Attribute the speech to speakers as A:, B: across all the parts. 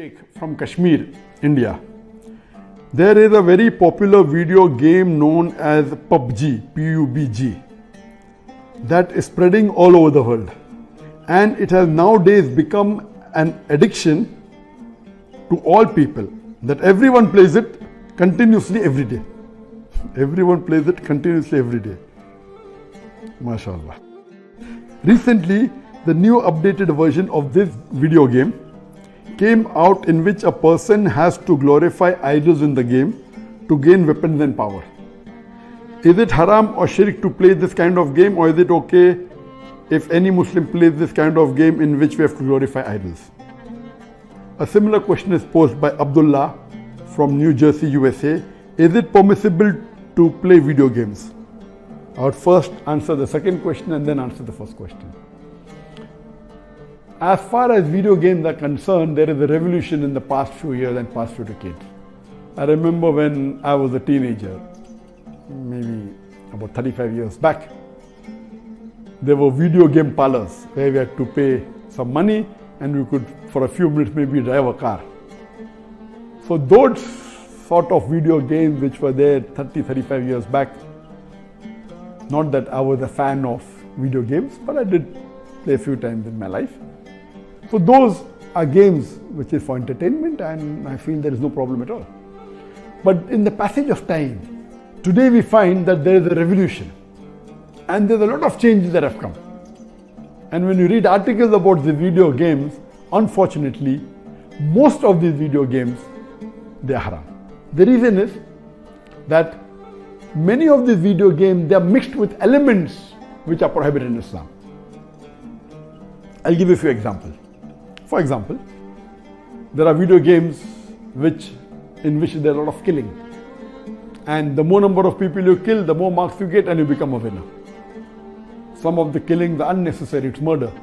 A: Sheikh from Kashmir, India. There is a very popular video game known as PUBG, P-U-B-G, that is spreading all over the world. And it has nowadays become an addiction to all people, that everyone plays it continuously every day. Everyone plays it continuously every day. MashaAllah. Recently, the new updated version of this video game came out, in which a person has to glorify idols in the game to gain weapons and power. Is it haram or shirk to play this kind of game, or is it okay if any Muslim plays this kind of game in which we have to glorify idols? A similar question is posed by Abdullah from New Jersey, USA. Is it permissible to play video games? I would first answer the second question and then answer the first question. As far as video games are concerned, there is a revolution in the past few years and past few decades. I remember when I was a teenager, maybe about 35 years back, there were video game parlors where we had to pay some money and we could, for a few minutes, maybe drive a car. So those sort of video games which were there 35 years back, not that I was a fan of video games, but I did play a few times in my life. So those are games which is for entertainment, and I feel there is no problem at all. But in the passage of time, today we find that there is a revolution and there's a lot of changes that have come. And when you read articles about the video games, unfortunately, most of these video games, they are haram. The reason is that many of these video games, they are mixed with elements which are prohibited in Islam. I'll give you a few examples. For example, there are video games in which there are a lot of killing. And the more number of people you kill, the more marks you get and you become a winner. Some of the killings are unnecessary, it's murder.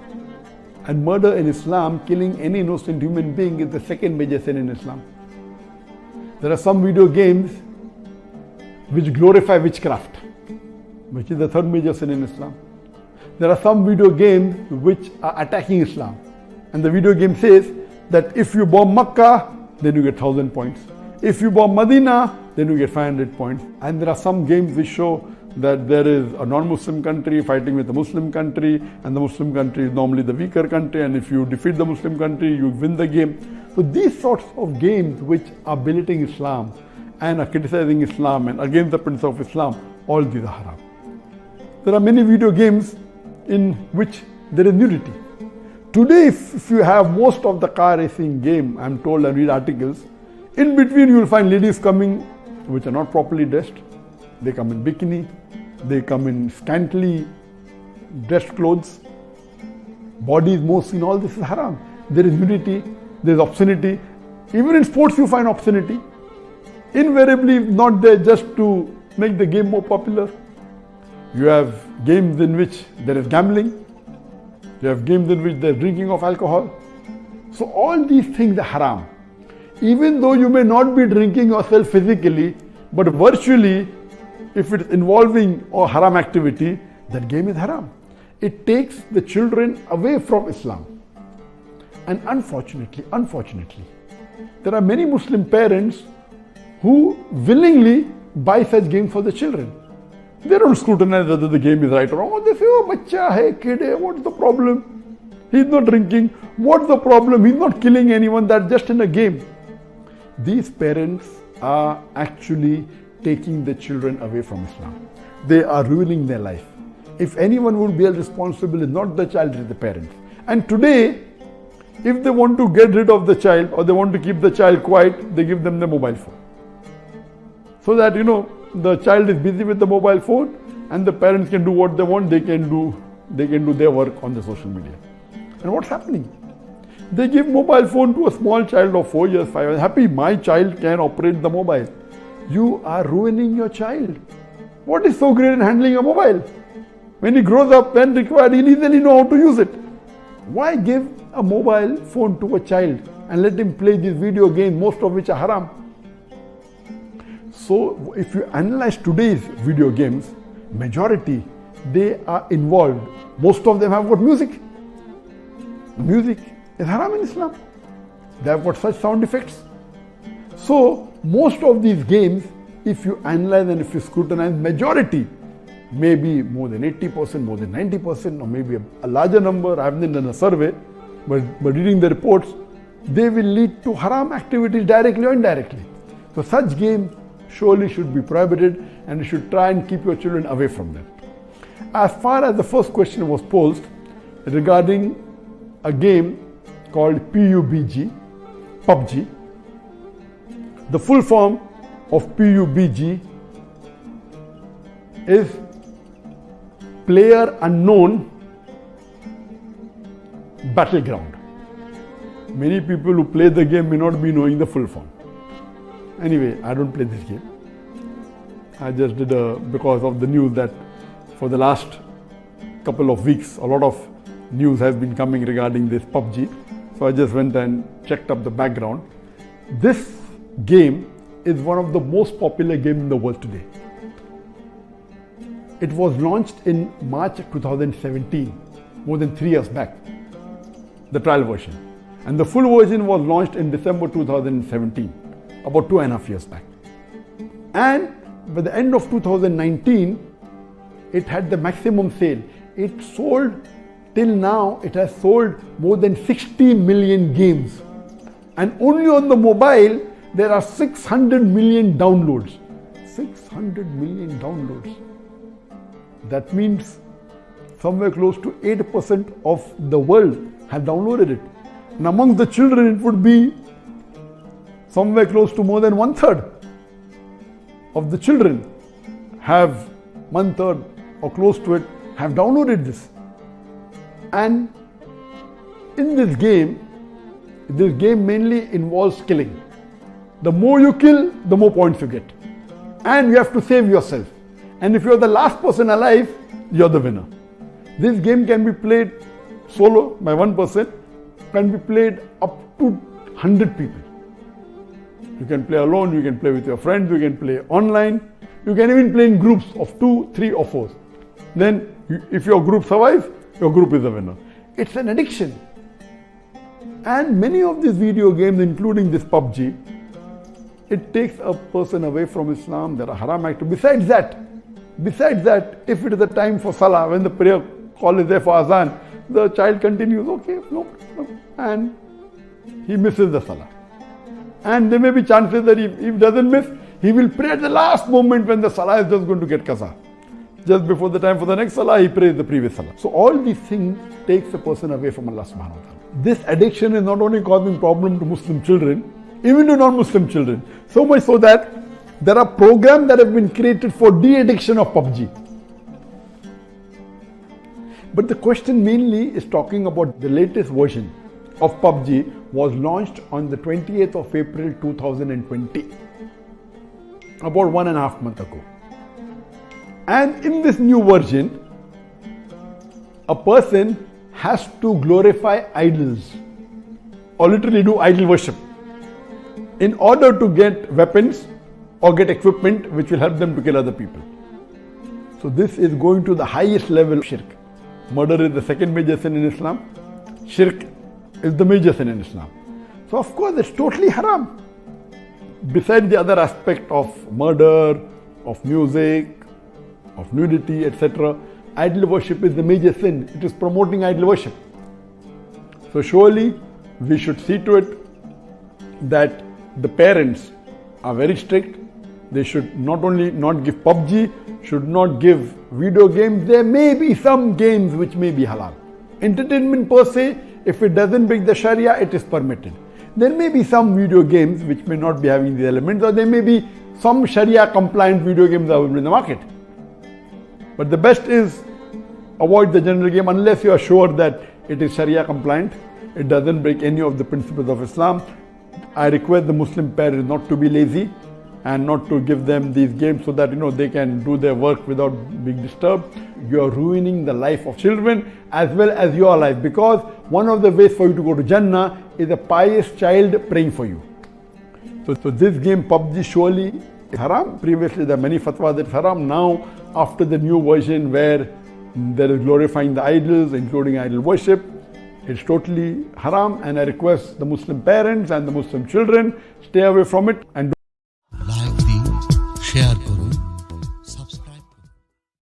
A: And murder in Islam, killing any innocent human being, is the second major sin in Islam. There are some video games which glorify witchcraft, which is the third major sin in Islam. There are some video games which are attacking Islam. And the video game says that if you bomb Makkah, then you get 1,000 points. If you bomb Medina, then you get 500 points. And there are some games which show that there is a non-Muslim country fighting with a Muslim country, and the Muslim country is normally the weaker country, and if you defeat the Muslim country, you win the game. So these sorts of games which are belittling Islam and are criticizing Islam and against the principle of Islam, all these are haram. There are many video games in which there is nudity. Today, if you have most of the car racing game, I'm told, and read articles, in between you will find ladies coming which are not properly dressed. They come in bikini, they come in scantily dressed clothes, bodies more seen, all this is haram. There is nudity, there is obscenity. Even in sports you find obscenity. Invariably not there just to make the game more popular. You have games in which there is gambling. You have games in which there is drinking of alcohol. So all these things are haram. Even though you may not be drinking yourself physically, but virtually, if it's involving a haram activity, that game is haram. It takes the children away from Islam. And unfortunately, there are many Muslim parents who willingly buy such games for the children. They don't scrutinize whether the game is right or wrong. They say, oh, bacha hai, kid hai, what's the problem? He's not drinking. What's the problem? He's not killing anyone. That's just in a game. These parents are actually taking the children away from Islam. They are ruining their life. If anyone would be held responsible, it's not the child, it's the parents. And today, if they want to get rid of the child or they want to keep the child quiet, they give them the mobile phone. So that, the child is busy with the mobile phone and the parents can do what they want. They can do their work on the social media. And what's happening? They give mobile phone to a small child of 4 years, 5 years. Happy, my child can operate the mobile. You are ruining your child. What is so great in handling a mobile? When he grows up, when required, he'll easily know how to use it. Why give a mobile phone to a child and let him play these video games, most of which are haram? So if you analyze today's video games, majority, they are involved. Most of them have got music. Music is haram in Islam. They have got such sound effects. So most of these games, if you analyze and if you scrutinize, majority, maybe more than 80%, more than 90%, or maybe a larger number, I haven't done a survey, but reading the reports, they will lead to haram activities directly or indirectly. So such games surely should be prohibited, and you should try and keep your children away from them. As far as the first question was posed regarding a game called PUBG, the full form of PUBG is Player Unknown Battleground. Many people who play the game may not be knowing the full form. Anyway, I don't play this game. I just did because of the news that for the last couple of weeks, a lot of news has been coming regarding this PUBG. So I just went and checked up the background. This game is one of the most popular games in the world today. It was launched in March 2017, more than 3 years back, the trial version. And the full version was launched in December 2017, about 2.5 years back. And by the end of 2019, it had the maximum sale. It sold, till now, it has sold more than 60 million games. And only on the mobile, there are 600 million downloads. 600 million downloads. That means somewhere close to 8% of the world have downloaded it. And among the children, it would be somewhere close to more than 1/3 of the children have 1/3 or close to it have downloaded this. And in this game mainly involves killing. The more you kill, the more points you get. And you have to save yourself. And if you're the last person alive, you're the winner. This game can be played solo by one person, can be played up to 100 people. You can play alone, you can play with your friends, you can play online, you can even play in groups of 2, 3 or 4. Then if your group survives, your group is the winner. It's an addiction. And many of these video games, including this PUBG, it takes a person away from Islam. There are haram activities. Besides that, if it is the time for Salah, when the prayer call is there for Azan, the child continues, okay, no, and he misses the Salah. And there may be chances that if he doesn't miss, he will pray at the last moment when the Salah is just going to get qaza. Just before the time for the next Salah, he prays the previous Salah. So all these things takes a person away from Allah subhanahu wa ta'ala. This addiction is not only causing problem to Muslim children, even to non-Muslim children. So much so that there are programs that have been created for de-addiction of PUBG. But the question mainly is talking about the latest version of PUBG was launched on the 28th of April 2020, about 1.5 months ago. And in this new version, a person has to glorify idols or literally do idol worship in order to get weapons or get equipment which will help them to kill other people. So this is going to the highest level of shirk. Murder is the second major sin in Islam. Shirk is the major sin in Islam. So of course it's totally haram. Besides the other aspect of murder, of music, of nudity, etc., idol worship is the major sin. It is promoting idol worship. So surely we should see to it that the parents are very strict. They should not only not give PUBG, should not give video games. There may be some games which may be halal. Entertainment per se, if it doesn't break the Sharia, it is permitted. There may be some video games which may not be having these elements, or there may be some Sharia compliant video games available in the market. But the best is avoid the general game unless you are sure that it is Sharia compliant. It doesn't break any of the principles of Islam. I request the Muslim parents not to be lazy and not to give them these games so that they can do their work without being disturbed. You are ruining the life of children as well as your life, because one of the ways for you to go to Jannah is a pious child praying for you. So this game PUBG surely is haram. Previously there are many fatwas that it's haram. Now after the new version where there is glorifying the idols, including idol worship, It's totally haram, and I request the Muslim parents and the Muslim children stay away from it and
B: like দিন, share